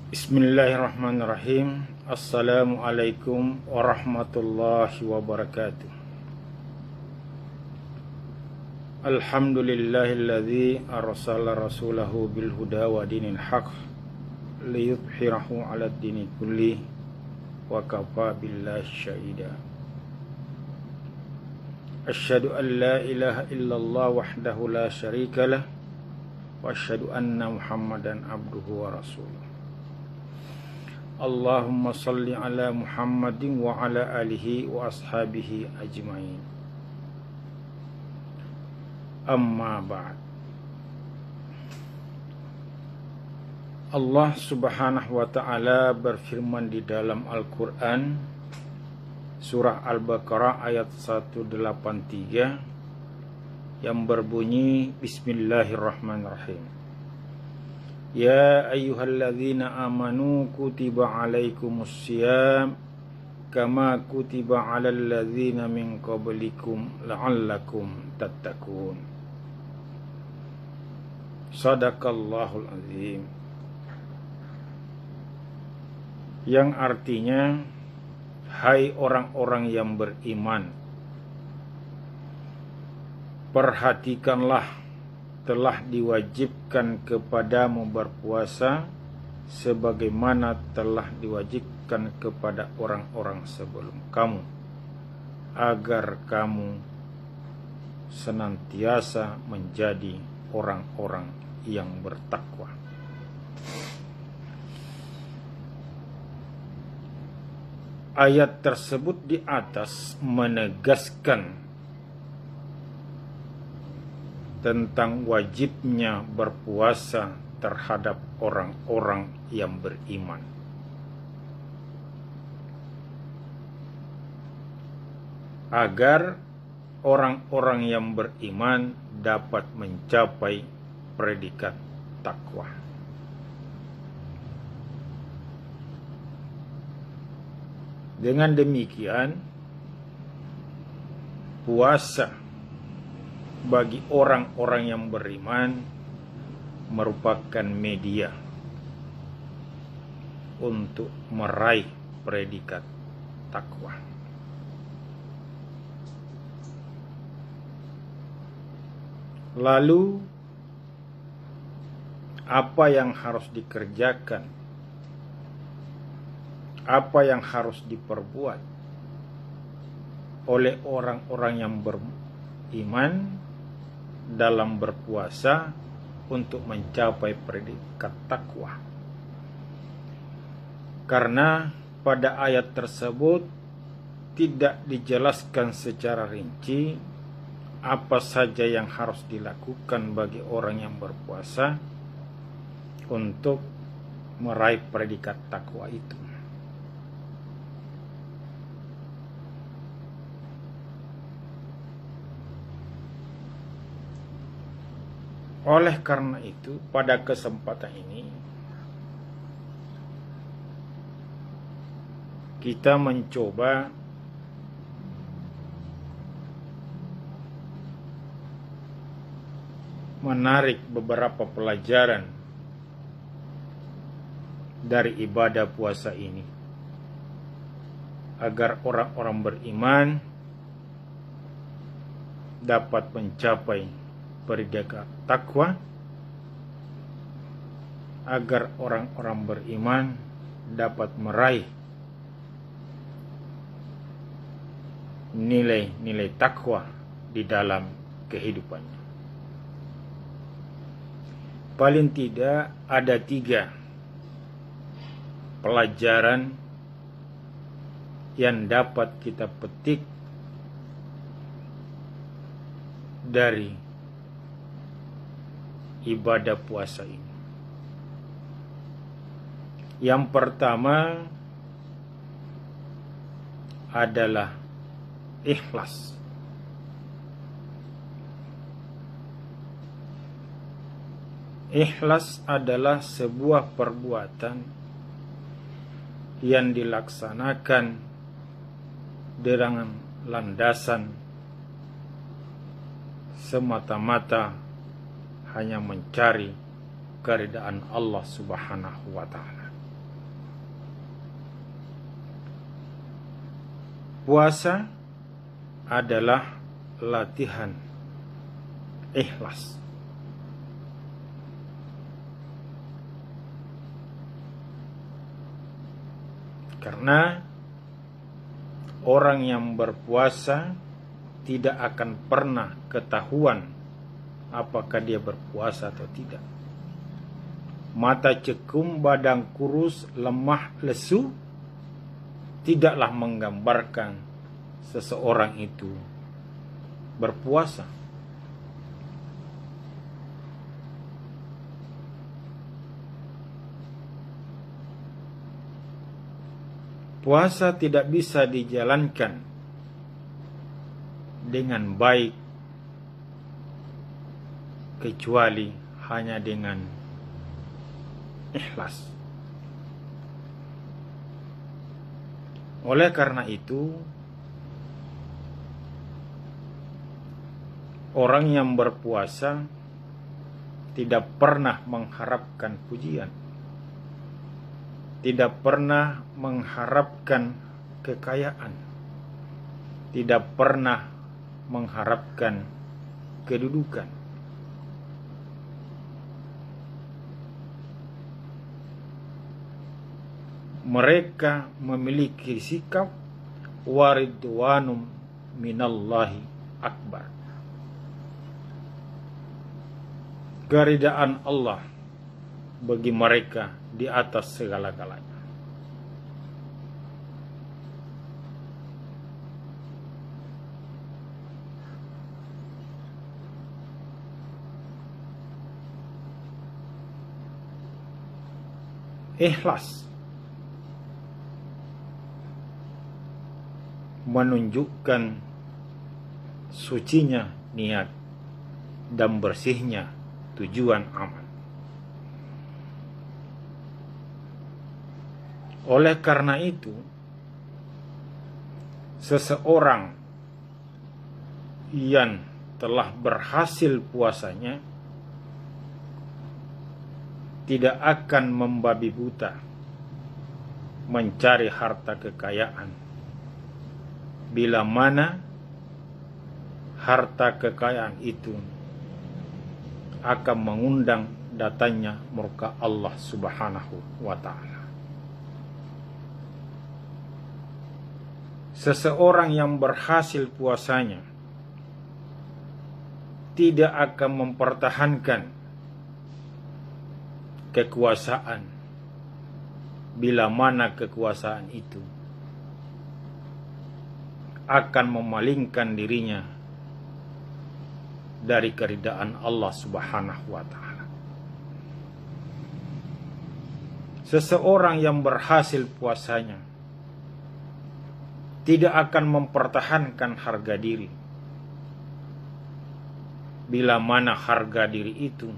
Bismillahirrahmanirrahim. Assalamualaikum warahmatullahi wabarakatuh. Alhamdulillahilladzi arsala rasulahu bil huda wa dinil haq liyudhhirahu 'alad dini kulli wa kafa billahi syahida. Asyhadu an la ilaha illallah wahdahu la syarikalah wa asyhadu anna Muhammadan abduhu wa rasuluh. Allahumma salli ala Muhammadin wa ala alihi wa ashabihi ajma'in. Amma ba'd. Allah subhanahu wa ta'ala berfirman di dalam Al-Quran Surah Al-Baqarah ayat 183 yang berbunyi Bismillahirrahmanirrahim. Ya ayyuhalladzina amanu kutiba alaikumussyiyam kama kutiba alal ladzina min qablikum la'allakum tattaqun. Shadaqallahul azim. Yang artinya, hai orang-orang yang beriman, perhatikanlah telah diwajibkan kepadamu berpuasa sebagaimana telah diwajibkan kepada orang-orang sebelum kamu, agar kamu senantiasa menjadi orang-orang yang bertakwa. Ayat tersebut di atas menegaskan tentang wajibnya berpuasa terhadap orang-orang yang beriman. Agar orang-orang yang beriman dapat mencapai predikat takwa. Dengan demikian, puasa bagi orang-orang yang beriman merupakan media untuk meraih predikat takwa. Lalu, apa yang harus dikerjakan? Apa yang harus diperbuat oleh orang-orang yang beriman dalam berpuasa untuk mencapai predikat takwa? Karena pada ayat tersebut tidak dijelaskan secara rinci apa saja yang harus dilakukan bagi orang yang berpuasa untuk meraih predikat takwa itu. Oleh karena itu, pada kesempatan ini kita mencoba menarik beberapa pelajaran dari ibadah puasa ini, agar orang-orang beriman dapat mencapai predikat takwa, agar orang-orang beriman dapat meraih nilai-nilai takwa di dalam kehidupannya. Paling tidak ada 3 pelajaran yang dapat kita petik dari ibadah puasa ini. Yang pertama adalah ikhlas. Ikhlas adalah sebuah perbuatan yang dilaksanakan dengan landasan semata-mata hanya mencari keridaan Allah Subhanahu wa ta'ala. Berpuasa adalah latihan ikhlas. Karena orang yang berpuasa tidak akan pernah ketahuan apakah dia berpuasa atau tidak. Mata cekung, badan kurus, lemah, lesu tidaklah menggambarkan seseorang itu berpuasa. Puasa tidak bisa dijalankan dengan baik kecuali hanya dengan ikhlas. Oleh karena itu, orang yang berpuasa tidak pernah mengharapkan pujian, tidak pernah mengharapkan kekayaan, tidak pernah mengharapkan kedudukan. Mereka memiliki sikap waridwanum minallahi akbar. Keridaan Allah bagi mereka di atas segala-galanya. Ikhlas menunjukkan sucinya niat dan bersihnya tujuan amal. Oleh karena itu, seseorang yang telah berhasil puasanya tidak akan membabi buta mencari harta kekayaan, bila mana harta kekayaan itu akan mengundang datangnya murka Allah Subhanahu wa ta'ala. Seseorang yang berhasil puasanya tidak akan mempertahankan kekuasaan bila mana kekuasaan itu akan memalingkan dirinya dari keridaan Allah Subhanahu wa ta'ala. Seseorang yang berhasil puasanya tidak akan mempertahankan harga diri bila mana harga diri itu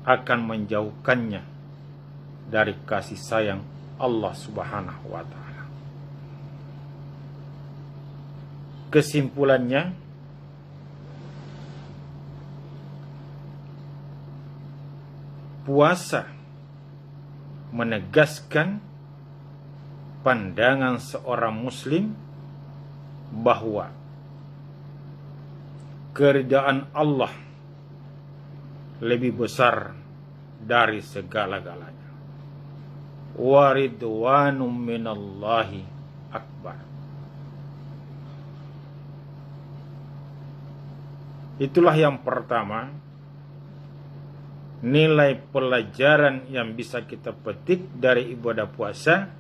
akan menjauhkannya dari kasih sayang Allah Subhanahu wa ta'ala. Kesimpulannya, puasa menegaskan pandangan seorang muslim bahwa keridaan Allah lebih besar dari segala-galanya. Waridwanum minallahi akbar. Itulah yang pertama, nilai pelajaran yang bisa kita petik dari ibadah puasa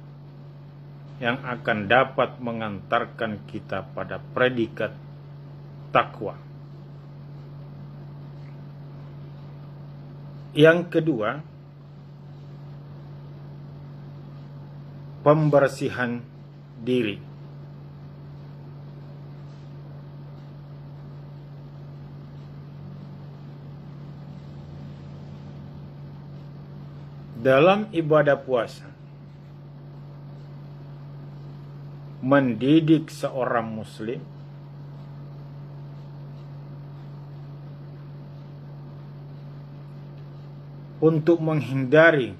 yang akan dapat mengantarkan kita pada predikat takwa. Yang kedua, pembersihan diri. Dalam ibadah puasa, mendidik seorang muslim untuk menghindari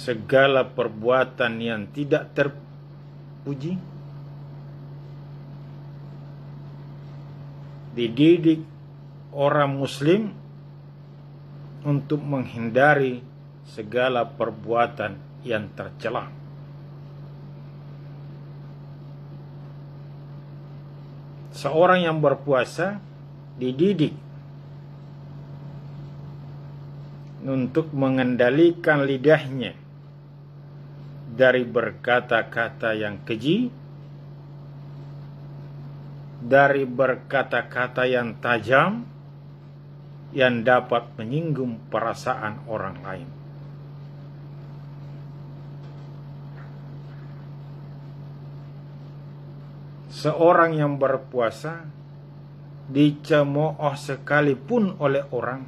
segala perbuatan yang tidak terpuji, dididik orang muslim untuk menghindari segala perbuatan yang tercela. Seorang yang berpuasa dididik untuk mengendalikan lidahnya dari berkata-kata yang keji, dari berkata-kata yang tajam yang dapat menyinggung perasaan orang lain. Seorang yang berpuasa dicemooh sekalipun oleh orang,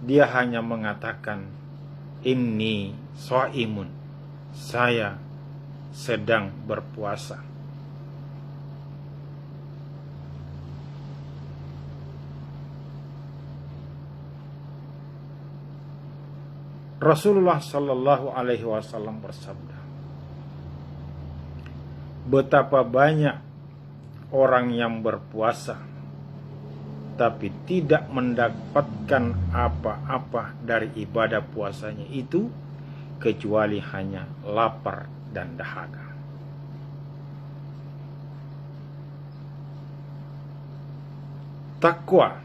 dia hanya mengatakan, "Inni shaimun," saya sedang berpuasa. Rasulullah Shallallahu Alaihi Wasallam bersabda, betapa banyak orang yang berpuasa tapi tidak mendapatkan apa-apa dari ibadah puasanya itu kecuali hanya lapar dan dahaga. Takwa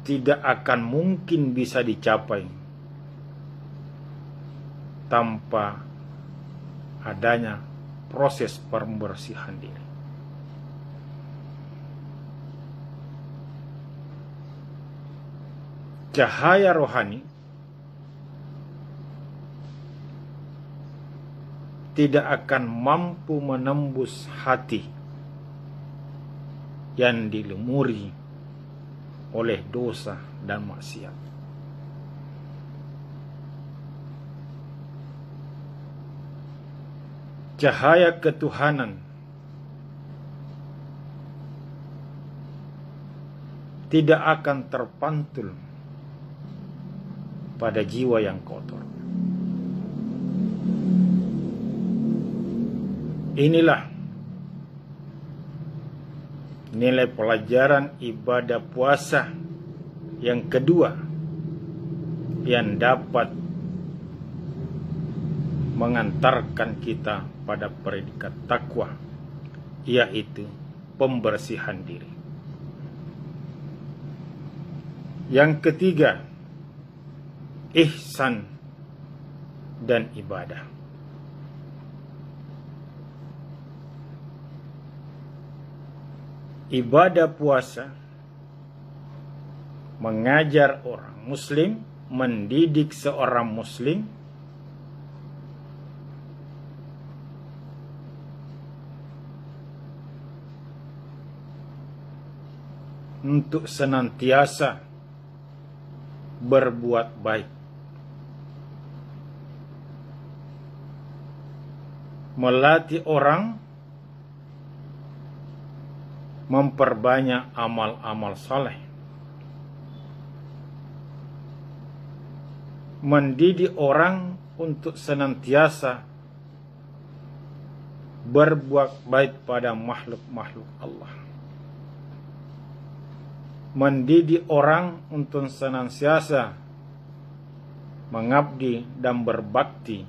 tidak akan mungkin bisa dicapai tanpa adanya proses pembersihan diri. Cahaya rohani tidak akan mampu menembus hati yang dilumuri oleh dosa dan maksiat. Cahaya ketuhanan tidak akan terpantul pada jiwa yang kotor. Inilah nilai pelajaran ibadah puasa yang kedua yang dapat mengantarkan kita pada predikat takwa, yaitu pembersihan diri. Yang ketiga, ihsan dan ibadah. Ibadah puasa mengajar orang muslim, mendidik seorang muslim untuk senantiasa berbuat baik, melatih orang memperbanyak amal-amal saleh, mendidik orang untuk senantiasa berbuat baik pada makhluk-makhluk Allah, mendidik orang untuk senantiasa mengabdi dan berbakti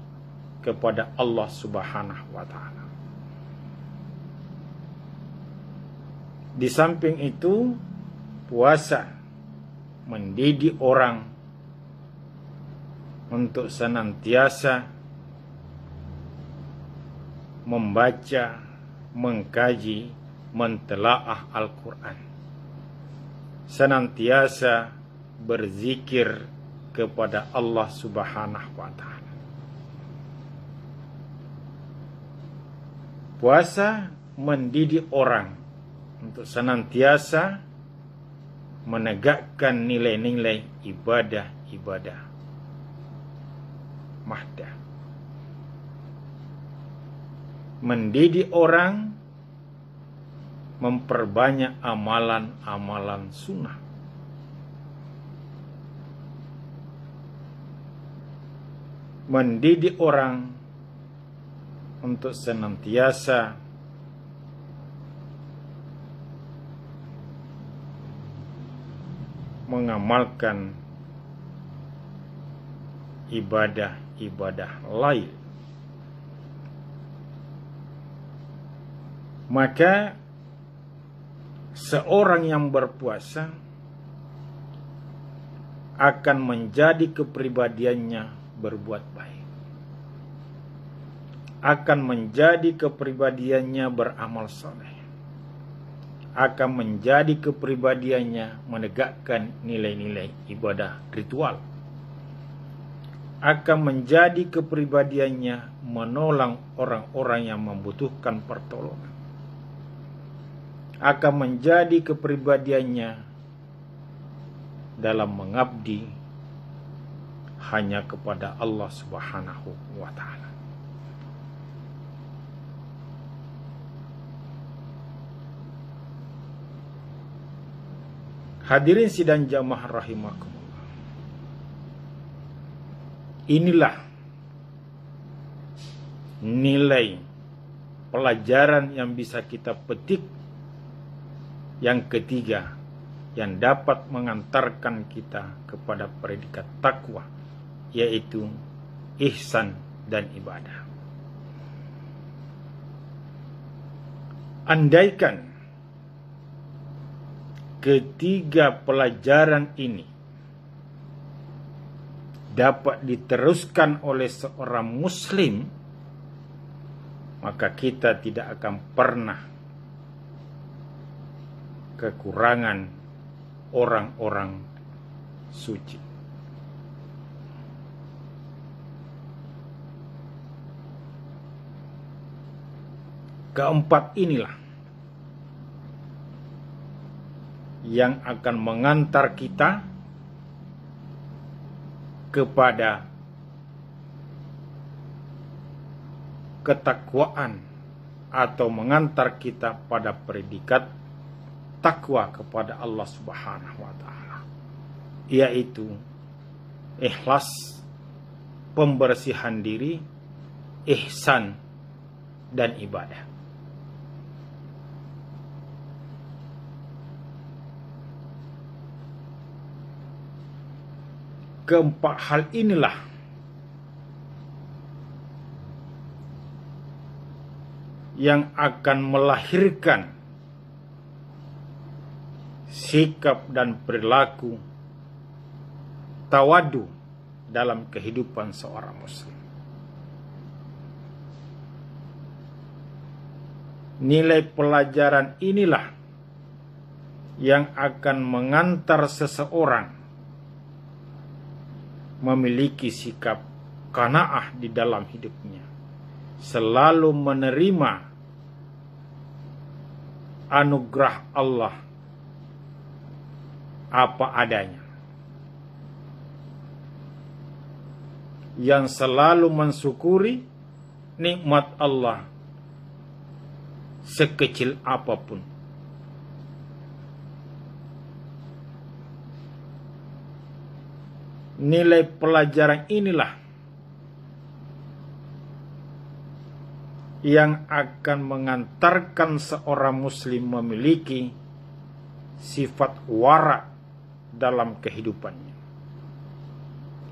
kepada Allah Subhanahu wa Ta'ala. Di samping itu, puasa mendidik orang untuk senantiasa membaca, mengkaji, mentelaah Al-Quran, senantiasa berzikir kepada Allah Subhanahu wa Ta'ala. Puasa mendidik orang untuk senantiasa menegakkan nilai-nilai ibadah-ibadah mahdah. Mendidik orang memperbanyak amalan-amalan sunnah. mendidik orang untuk senantiasa mengamalkan ibadah-ibadah lain. Maka seorang yang berpuasa akan menjadi kepribadiannya berbuat baik, akan menjadi kepribadiannya beramal soleh, akan menjadi kepribadiannya menegakkan nilai-nilai ibadah ritual, akan menjadi kepribadiannya menolong orang-orang yang membutuhkan pertolongan, akan menjadi kepribadiannya dalam mengabdi hanya kepada Allah Subhanahu wa Ta'ala. Hadirin sidang jamaah rahimakumullah, inilah nilai pelajaran yang bisa kita petik yang ketiga, yang dapat mengantarkan kita kepada predikat takwa, yaitu ihsan dan ibadah. Andaikan ketiga pelajaran ini dapat diteruskan oleh seorang muslim, maka kita tidak akan pernah kekurangan orang-orang suci. Keempat inilah yang akan mengantar kita kepada ketakwaan atau mengantar kita pada predikat takwa kepada Allah Subhanahu wa Ta'ala, yaitu ikhlas, pembersihan diri, ihsan, dan ibadah. Keempat hal inilah yang akan melahirkan sikap dan perilaku tawadu dalam kehidupan seorang muslim. Nilai pelajaran inilah yang akan mengantar seseorang memiliki sikap qanaah di dalam hidupnya, selalu menerima anugerah Allah apa adanya, yang selalu mensyukuri nikmat Allah sekecil apapun. Nilai pelajaran inilah yang akan mengantarkan seorang muslim memiliki sifat wara dalam kehidupannya,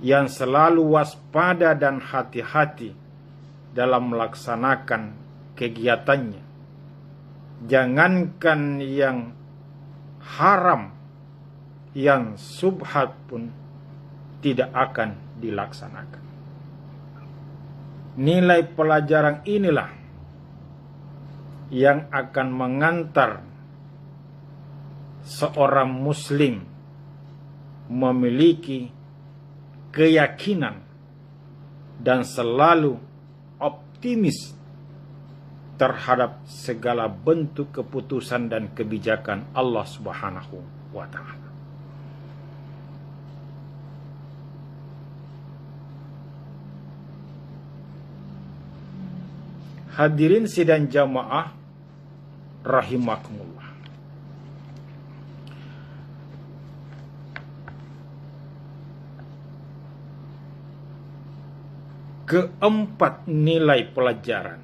yang selalu waspada dan hati-hati dalam melaksanakan kegiatannya. Jangankan yang haram, yang subhat pun tidak akan dilaksanakan. Nilai pelajaran inilah yang akan mengantar seorang muslim memiliki keyakinan dan selalu optimis terhadap segala bentuk keputusan dan kebijakan Allah Subhanahu wa Ta'ala. Hadirin sidang jamaah rahimakumullah, keempat nilai pelajaran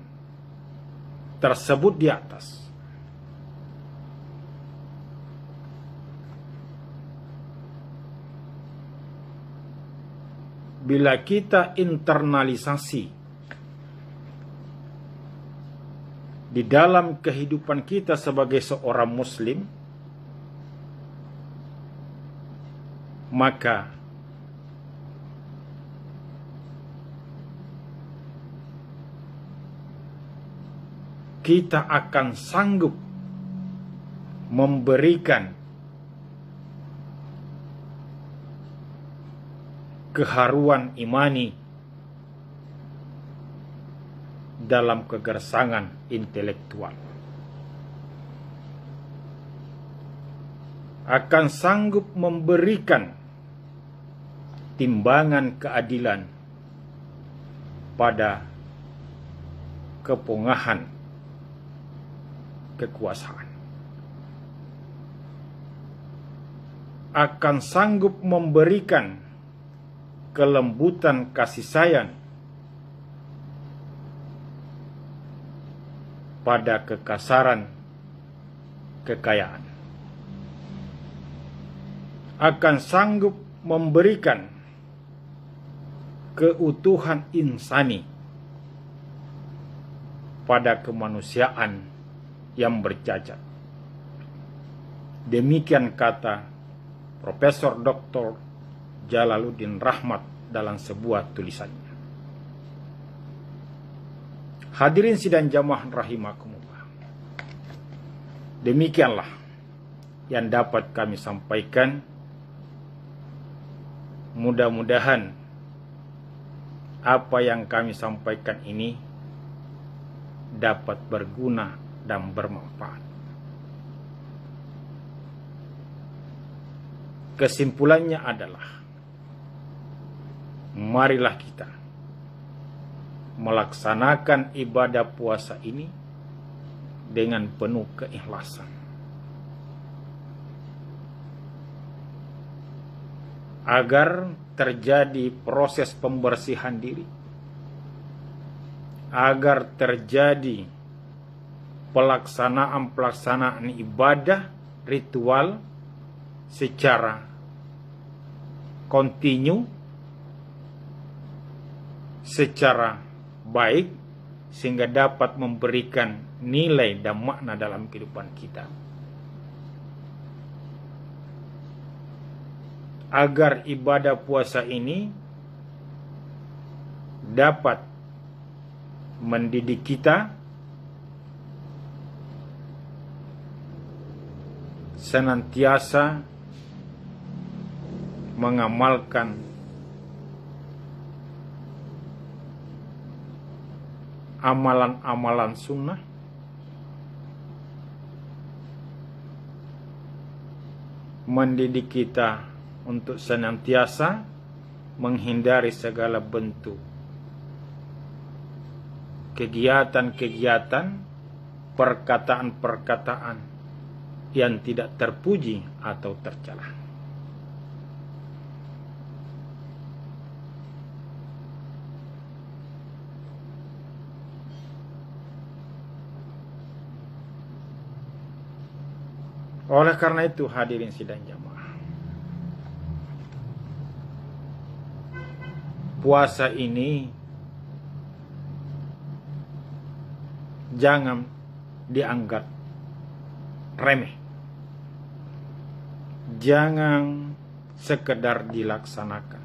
tersebut di atas, bila kita internalisasi di dalam kehidupan kita sebagai seorang muslim, maka kita akan sanggup memberikan keharuan imani dalam kegersangan intelektual, akan sanggup memberikan timbangan keadilan pada kepungahan kekuasaan, akan sanggup memberikan kelembutan kasih sayang pada kekasaran kekayaan, akan sanggup memberikan keutuhan insani pada kemanusiaan yang bercacat. Demikian kata Profesor Dr. Jalaluddin Rahmat dalam sebuah tulisannya. Hadirin sidang jamaah rahimakumullah, demikianlah yang dapat kami sampaikan. Mudah-mudahan apa yang kami sampaikan ini dapat berguna dan bermanfaat. Kesimpulannya adalah, marilah kita melaksanakan ibadah puasa ini dengan penuh keikhlasan, agar terjadi proses pembersihan diri, agar terjadi pelaksanaan ibadah ritual secara kontinu, secara baik, sehingga dapat memberikan nilai dan makna dalam kehidupan kita, agar ibadah puasa ini dapat mendidik kita senantiasa mengamalkan amalan-amalan sunnah, mendidik kita untuk senantiasa menghindari segala bentuk kegiatan-kegiatan, perkataan-perkataan yang tidak terpuji atau tercela. Oleh karena itu, hadirin sidang jamaah, puasa ini jangan dianggap remeh, jangan sekedar dilaksanakan,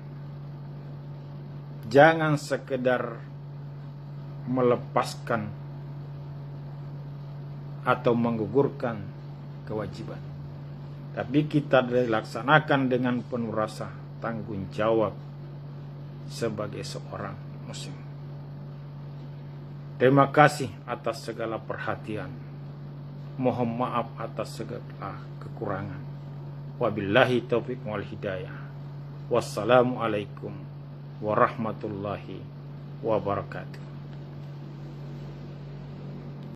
jangan sekedar melepaskan atau menggugurkan kewajiban, tapi kita dilaksanakan dengan penuh rasa tanggung jawab sebagai seorang muslim. Terima kasih atas segala perhatian. Mohon maaf atas segala kekurangan. Wabillahi taufiq wal hidayah. Wassalamualaikum warahmatullahi wabarakatuh.